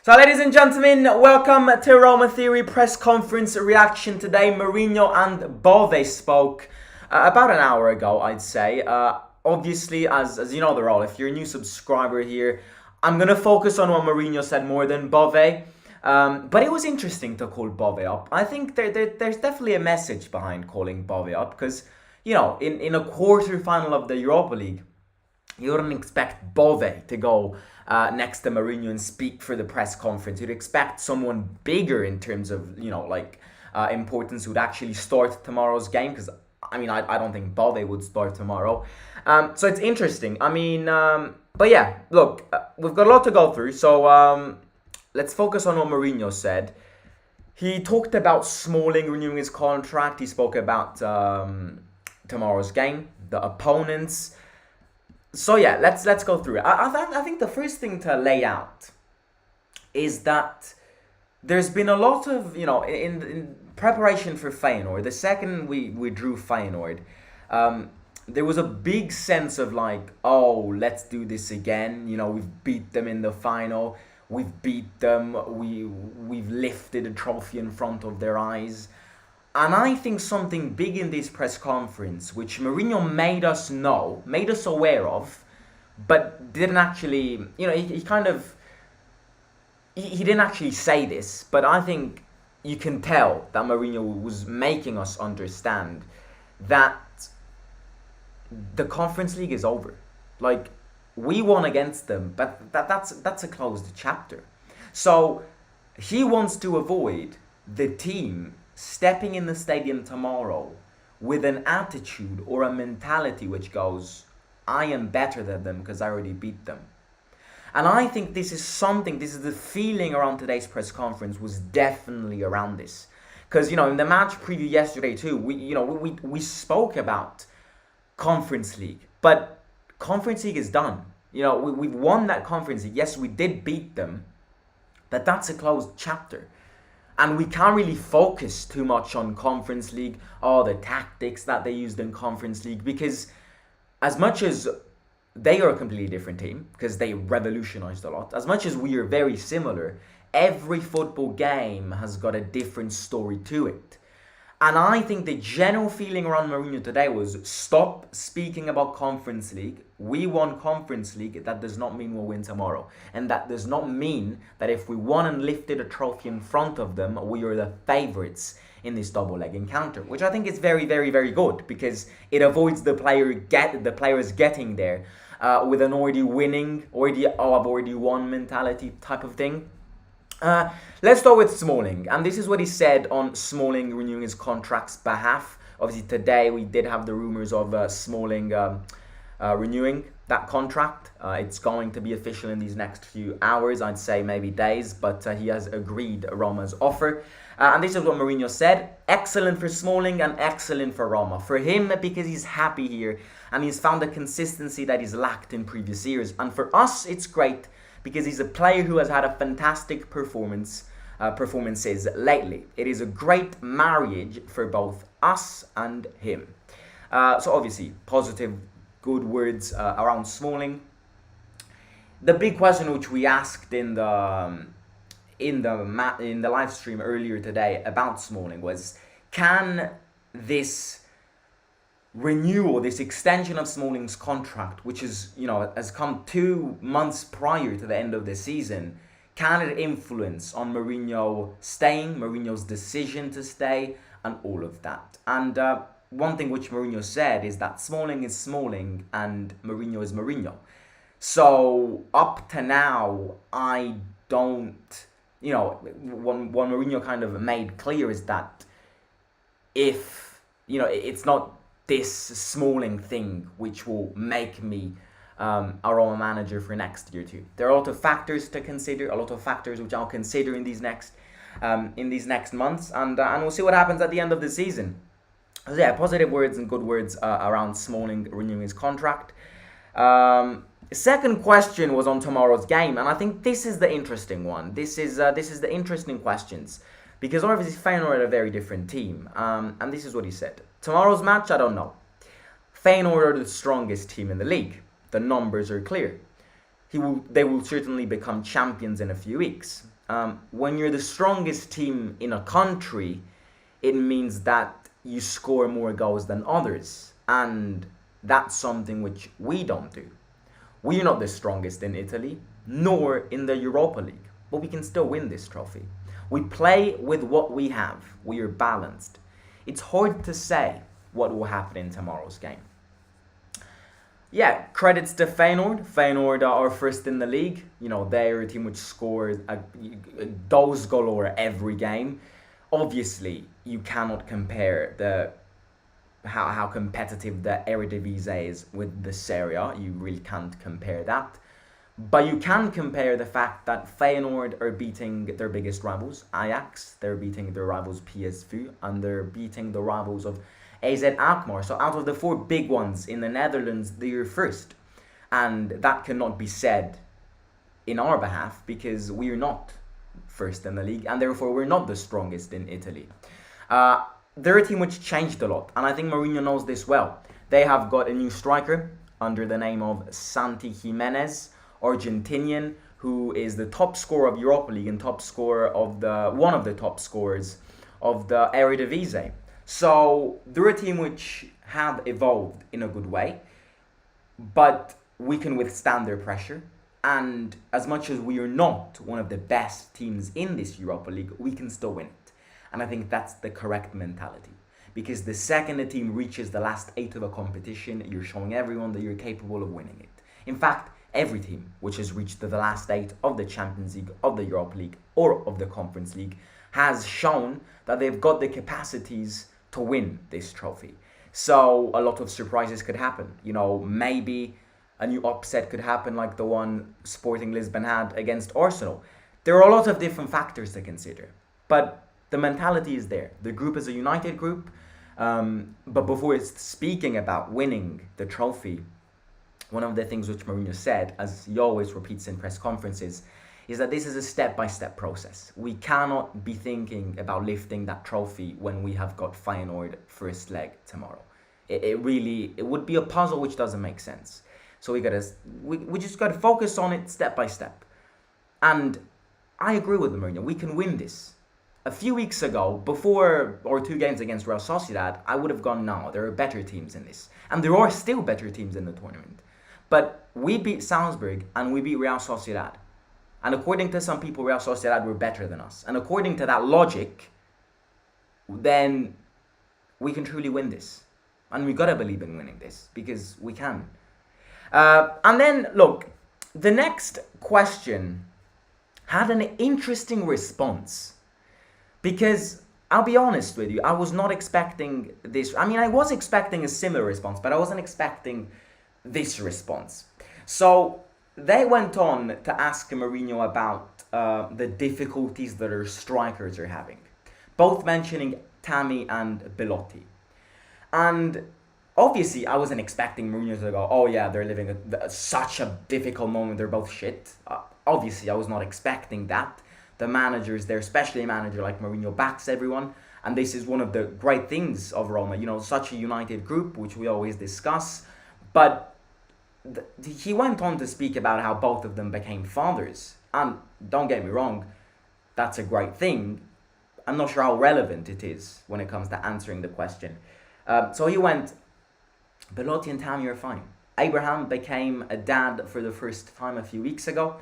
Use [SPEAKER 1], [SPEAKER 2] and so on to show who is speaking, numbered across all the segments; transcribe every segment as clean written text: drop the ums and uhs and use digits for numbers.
[SPEAKER 1] So, ladies and gentlemen, welcome to Roma Theory press conference reaction today. Mourinho and Bove spoke about an hour ago, I'd say. Obviously, as you know the role, if you're a new subscriber here, I'm going to focus on what Mourinho said more than Bove. But it was interesting to call Bove up. I think there's definitely a message behind calling Bove up because, you know, in a quarter-final of the Europa League, you wouldn't expect Bove to go next to Mourinho and speak for the press conference. You'd expect someone bigger in terms of, importance who'd actually start tomorrow's game. Because, I don't think Bove would start tomorrow. So it's interesting. But yeah, look, we've got a lot to go through. So let's focus on what Mourinho said. He talked about Smalling renewing his contract. He spoke about tomorrow's game, the opponents. So yeah, let's go through it. I think the first thing to lay out is that there's been a lot of, in preparation for Feyenoord, the second we drew Feyenoord, there was a big sense of let's do this again. We've beat them in the final. We've beat them. We've lifted a trophy in front of their eyes. And I think something big in this press conference, which Mourinho made us aware of, but didn't actually, he didn't actually say this, but I think you can tell that Mourinho was making us understand that the Conference League is over. We won against them, but that's a closed chapter. So he wants to avoid the team stepping in the stadium tomorrow with an attitude or a mentality which goes, I am better than them because I already beat them. And I think this is the feeling around today's press conference was definitely around this. Because, in the match preview yesterday too, we spoke about Conference League. But Conference League is done. We've won that Conference League. Yes, we did beat them, but that's a closed chapter. And we can't really focus too much on Conference League, the tactics that they used in Conference League, because as much as they are a completely different team, because they revolutionized a lot, as much as we are very similar, every football game has got a different story to it. And I think the general feeling around Mourinho today was stop speaking about Conference League. We won Conference League. That does not mean we'll win tomorrow. And that does not mean that if we won and lifted a trophy in front of them, we are the favourites in this double leg encounter. Which I think is very, very, very good because it avoids the players getting there with an already I've already won mentality type of thing. Let's start with Smalling, and this is what he said on Smalling renewing his contract's behalf. Obviously, today we did have the rumours of Smalling renewing that contract. It's going to be official in these next few hours, I'd say maybe days, but he has agreed Roma's offer. And this is what Mourinho said. Excellent for Smalling and excellent for Roma. For him, because he's happy here and he's found the consistency that he's lacked in previous years. And for us, it's great because he's a player who has had a fantastic performances lately. It is a great marriage for both us and him. So obviously, positive, good words around Smalling. The big question which we asked in the live stream earlier today about Smalling was, can this renewal, this extension of Smalling's contract, which is, has come 2 months prior to the end of the season, can it influence on Mourinho staying, Mourinho's decision to stay, and all of that? And one thing which Mourinho said is that Smalling is Smalling and Mourinho is Mourinho. So up to now, I don't, what Mourinho kind of made clear is that if, it's not this Smalling thing which will make me a Roma manager for next year too. There are a lot of factors to consider, a lot of factors which I'll consider in these next months, and we'll see what happens at the end of the season. So yeah, positive words and good words around Smalling renewing his contract. Second question was on tomorrow's game, and I think this is the interesting one. This is the interesting questions, because obviously Feyenoord are a very different team, and this is what he said. Tomorrow's match, I don't know. Feyenoord are the strongest team in the league. The numbers are clear. They will certainly become champions in a few weeks. When you're the strongest team in a country, it means that you score more goals than others. And that's something which we don't do. We're not the strongest in Italy, nor in the Europa League, but we can still win this trophy. We play with what we have. We are balanced. It's hard to say what will happen in tomorrow's game. Yeah, credits to Feyenoord. Feyenoord are first in the league. You know, they're a team which scores goals galore every game. Obviously, you cannot compare the how competitive the Eredivisie is with the Serie A. You really can't compare that. But you can compare the fact that Feyenoord are beating their biggest rivals, Ajax. They're beating their rivals PSV, and they're beating the rivals of AZ Alkmaar. So out of the four big ones in the Netherlands, they're first. And that cannot be said in our behalf because we're not first in the league, and therefore we're not the strongest in Italy. They're a team which changed a lot, and I think Mourinho knows this well. They have got a new striker under the name of Santi Jimenez, Argentinian, who is the top scorer of Europa League and top scorer of one of the top scorers of the Eredivisie. So they're a team which have evolved in a good way, but we can withstand their pressure. And as much as we are not one of the best teams in this Europa League, we can still win it. And I think that's the correct mentality. Because the second a team reaches the last 8 of a competition, you're showing everyone that you're capable of winning it. In fact, every team which has reached the last 8 of the Champions League, of the Europa League, or of the Conference League has shown that they've got the capacities to win this trophy. So a lot of surprises could happen. You know, maybe a new upset could happen like the one Sporting Lisbon had against Arsenal. There are a lot of different factors to consider. But the mentality is there. The group is a united group. But before speaking about winning the trophy, one of the things which Mourinho said, as he always repeats in press conferences, is that this is a step-by-step process. We cannot be thinking about lifting that trophy when we have got Feyenoord first leg tomorrow. It would be a puzzle which doesn't make sense. So we just got to focus on it step by step. And I agree with Mourinho. We can win this. A few weeks ago, before our 2 games against Real Sociedad, I would have gone, no, there are better teams in this. And there are still better teams in the tournament. But we beat Salzburg and we beat Real Sociedad. And according to some people, Real Sociedad were better than us. And according to that logic, then we can truly win this. And we got to believe in winning this because we can. And then, look, the next question had an interesting response. Because I'll be honest with you, I was not expecting this. I mean, I was expecting a similar response, but I wasn't expecting this response. So they went on to ask Mourinho about the difficulties that our strikers are having, both mentioning Tammy and Belotti. And obviously, I wasn't expecting Mourinho to go, oh yeah, they're living such a difficult moment, they're both shit. Obviously, I was not expecting that. The managers there, especially a manager like Mourinho, backs everyone. And this is one of the great things of Roma, you know, such a united group, which we always discuss. But he went on to speak about how both of them became fathers. And don't get me wrong, that's a great thing. I'm not sure how relevant it is when it comes to answering the question. So he went, Belotti and Tammy are fine. Abraham became a dad for the first time a few weeks ago.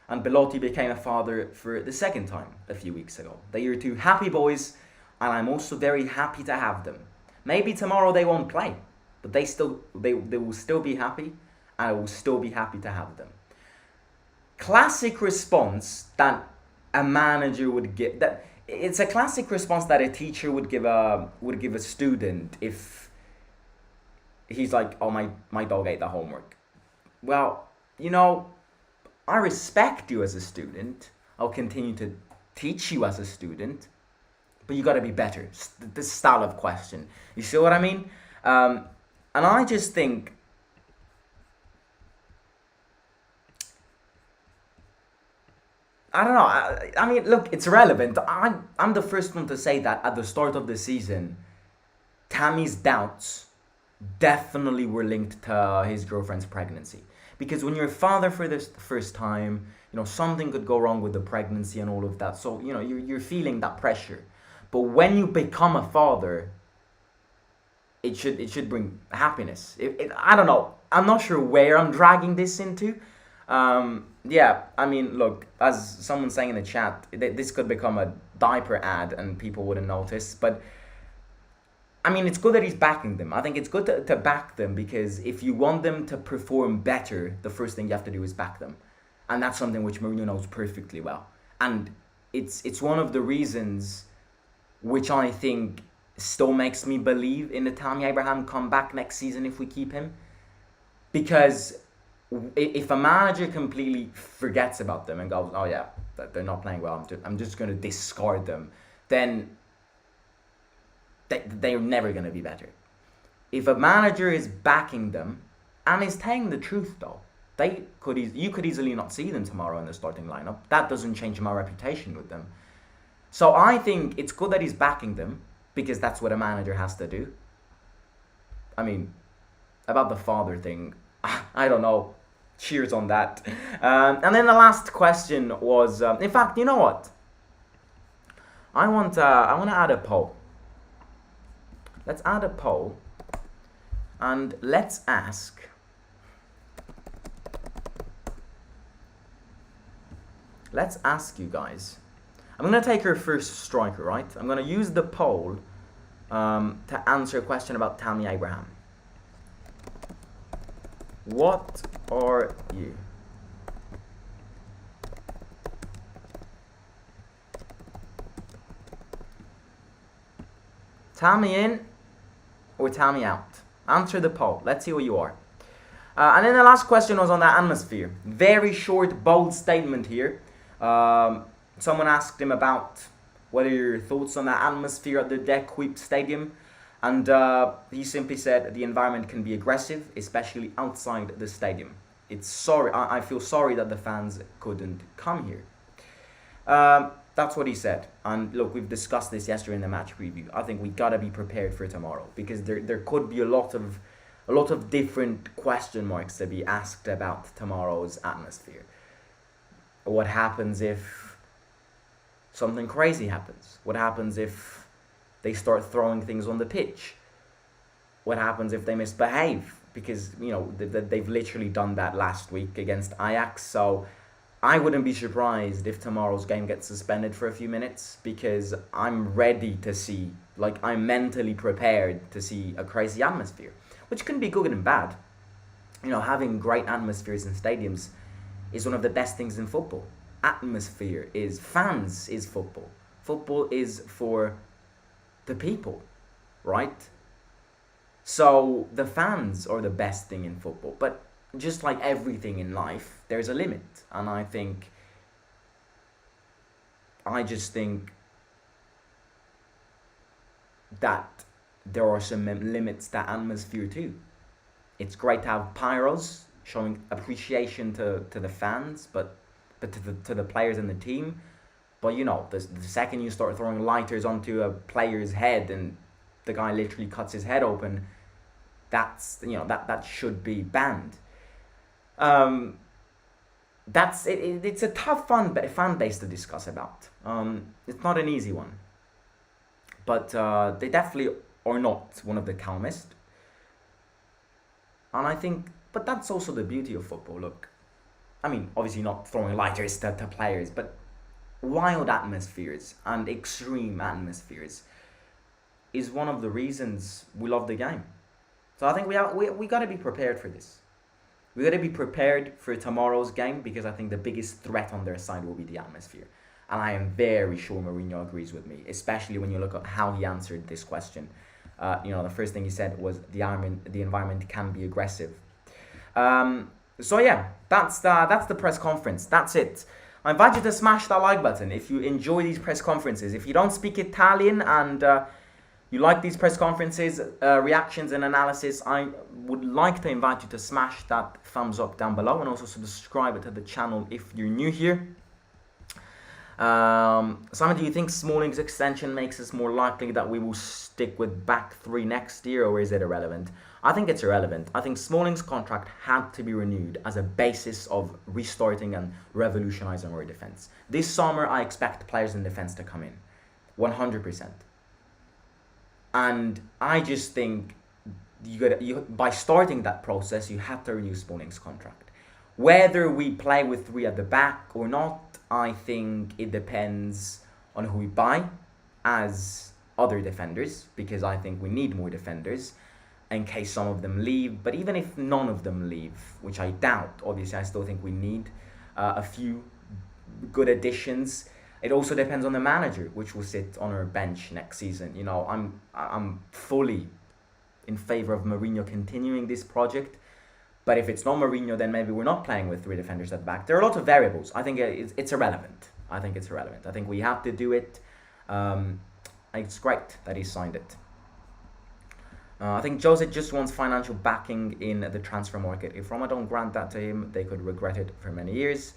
[SPEAKER 1] And Belotti became a father for the second time a few weeks ago. They are 2 happy boys, and I'm also very happy to have them. Maybe tomorrow they won't play, but they will still be happy, and I will still be happy to have them. Classic response that a manager would give. It's a classic response that a teacher would give a student if he's like, oh, my dog ate the homework. Well, you know, I respect you as a student. I'll continue to teach you as a student. But you got to be better. This style of question. You see what I mean? And I just think I don't know. I mean, look, it's relevant. I'm the first one to say that at the start of the season, Tammy's doubts definitely were linked to his girlfriend's pregnancy. Because when you're a father for the first time, something could go wrong with the pregnancy and all of that. So, you're feeling that pressure. But when you become a father, it should bring happiness. I don't know. I'm not sure where I'm dragging this into. Yeah, I mean, look, as someone saying in the chat, this could become a diaper ad and people wouldn't notice. But I mean, it's good that he's backing them. I think it's good to back them, because if you want them to perform better, the first thing you have to do is back them. And that's something which Mourinho knows perfectly well. And it's one of the reasons which I think still makes me believe in the Tammy Abraham comeback next season if we keep him. Because if a manager completely forgets about them and goes, oh yeah, they're not playing well, I'm just going to discard them, then they're never going to be better. If a manager is backing them and is telling the truth, though, you could easily not see them tomorrow in the starting lineup. That doesn't change my reputation with them. So I think it's good that he's backing them, because that's what a manager has to do. I mean, about the father thing, I don't know. Cheers on that. And then the last question was, in fact, you know what? I want to add a poll. Let's add a poll, and let's ask. Let's ask you guys. I'm going to take your first striker, right? I'm going to use the poll to answer a question about Tammy Abraham. What are you? Tammy in or Tammy out? Answer the poll. Let's see who you are. And then the last question was on the atmosphere. Very short, bold statement here. Someone asked him about what are your thoughts on the atmosphere at the Deck Stadium, and he simply said the environment can be aggressive, especially outside the stadium. I feel sorry that the fans couldn't come here. That's what he said. And look, we've discussed this yesterday in the match preview. I think we gotta be prepared for tomorrow, because there could be a lot of different question marks to be asked about tomorrow's atmosphere. What happens if something crazy happens? What happens if they start throwing things on the pitch? What happens if they misbehave? Because, they've literally done that last week against Ajax. So I wouldn't be surprised if tomorrow's game gets suspended for a few minutes, because I'm ready to see, I'm mentally prepared to see a crazy atmosphere, which can be good and bad. Having great atmospheres in stadiums is one of the best things in football. Atmosphere is fans is football. Football is for the people, right? So the fans are the best thing in football. But just like everything in life, there's a limit. And I just think that there are some limits to atmosphere too. It's great to have pyros showing appreciation to the fans, but to the players and the team. But the second you start throwing lighters onto a player's head and the guy literally cuts his head open, that should be banned. It's a tough fan base to discuss about. It's not an easy one, but they definitely are not one of the calmest. And I think, but that's also the beauty of football. Look, I mean, obviously not throwing lighters to players, but wild atmospheres and extreme atmospheres is one of the reasons we love the game. So I think we got to be prepared for this. We got to be prepared for tomorrow's game, because I think the biggest threat on their side will be the atmosphere. And I am very sure Mourinho agrees with me, especially when you look at how he answered this question. The first thing he said was the environment can be aggressive. So yeah, that's the press conference. That's it. I invite you to smash that like button if you enjoy these press conferences. If you don't speak Italian and you like these press conferences, reactions and analysis, I would like to invite you to smash that thumbs up down below, and also subscribe to the channel if you're new here. Simon, do you think Smalling's extension makes us more likely that we will stick with back three next year, or is it irrelevant? I think it's irrelevant. I think Smalling's contract had to be renewed as a basis of restarting and revolutionizing our defense. This summer, I expect players in defense to come in, 100%. And I just think by starting that process, you have to renew Smalling's contract. Whether we play with three at the back or not, I think it depends on who we buy as other defenders, because I think we need more defenders in case some of them leave. But even if none of them leave, which I doubt, obviously I still think we need a few good additions. It also depends on the manager, which will sit on our bench next season. You know, I'm fully in favor of Mourinho continuing this project. But if it's not Mourinho, then maybe we're not playing with three defenders at the back. There are a lot of variables. I think it's irrelevant. I think we have to do it. It's great that he signed it. I think Jose just wants financial backing in the transfer market. If Roma don't grant that to him, they could regret it for many years.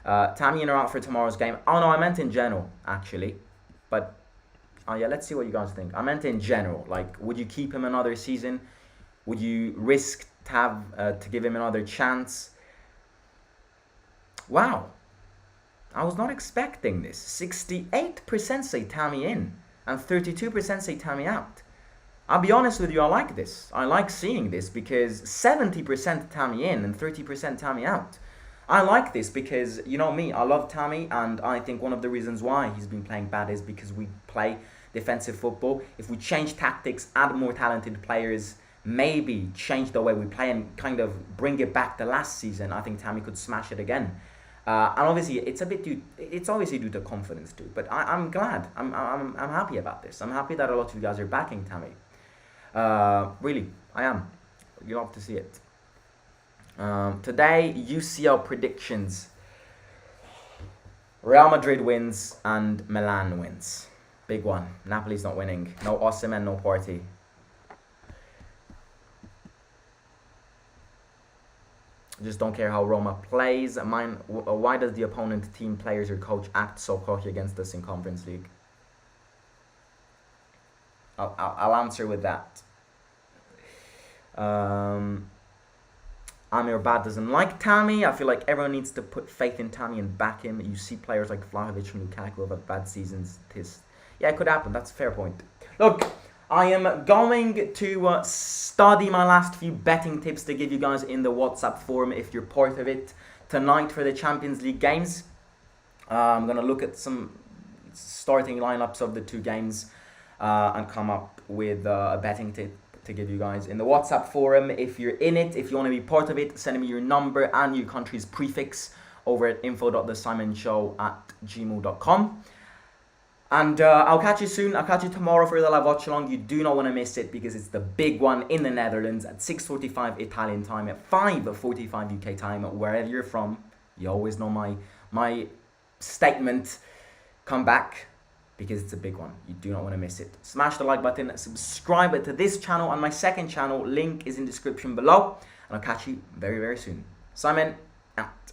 [SPEAKER 1] Tammy in or out for tomorrow's game? Oh no, I meant in general, actually. But yeah, let's see what you guys think. I meant in general. Like, would you keep him another season? Would you risk to give him another chance? Wow, I was not expecting this. 68% say Tammy in and 32% say Tammy out. I'll be honest with you, I like this. I like seeing this because 70% Tammy in and 30% Tammy out. I like this because, you know me, I love Tammy, and I think one of the reasons why he's been playing bad is because we play defensive football. If we change tactics, add more talented players, maybe change the way we play and kind of bring it back to last season, I think Tammy could smash it again. And obviously, it's obviously due to confidence too. But I'm glad. I'm happy about this. I'm happy that a lot of you guys are backing Tammy. Really, I am. You love to see it. Today, UCL predictions. Real Madrid wins and Milan wins. Big one. Napoli's not winning. No Osimhen, no party. Just don't care how Roma plays. Why does the opponent team players or coach act so cocky against us in Conference League? I'll answer with that. Amir Bad doesn't like Tammy. I feel like everyone needs to put faith in Tammy and back him. You see players like Vlahovic and Lukaku have bad seasons. Yeah, it could happen. That's a fair point. Look, I am going to study my last few betting tips to give you guys in the WhatsApp forum if you're part of it tonight for the Champions League games. I'm going to look at some starting lineups of the two games and come up with a betting tip to give you guys in the WhatsApp forum. If you're in it, if you want to be part of it, send me your number and your country's prefix over at info.thesimonShow@gmail.com. And I'll catch you soon. I'll catch you tomorrow for the live watch along. You do not want to miss it because it's the big one in the Netherlands at 6:45 Italian time, at 5:45 UK time. Wherever you're from, you always know my statement. Come back because it's a big one. You do not want to miss it. Smash the like button, subscribe to this channel and my second channel. Link is in the description below. And I'll catch you very, very soon. Simon, out.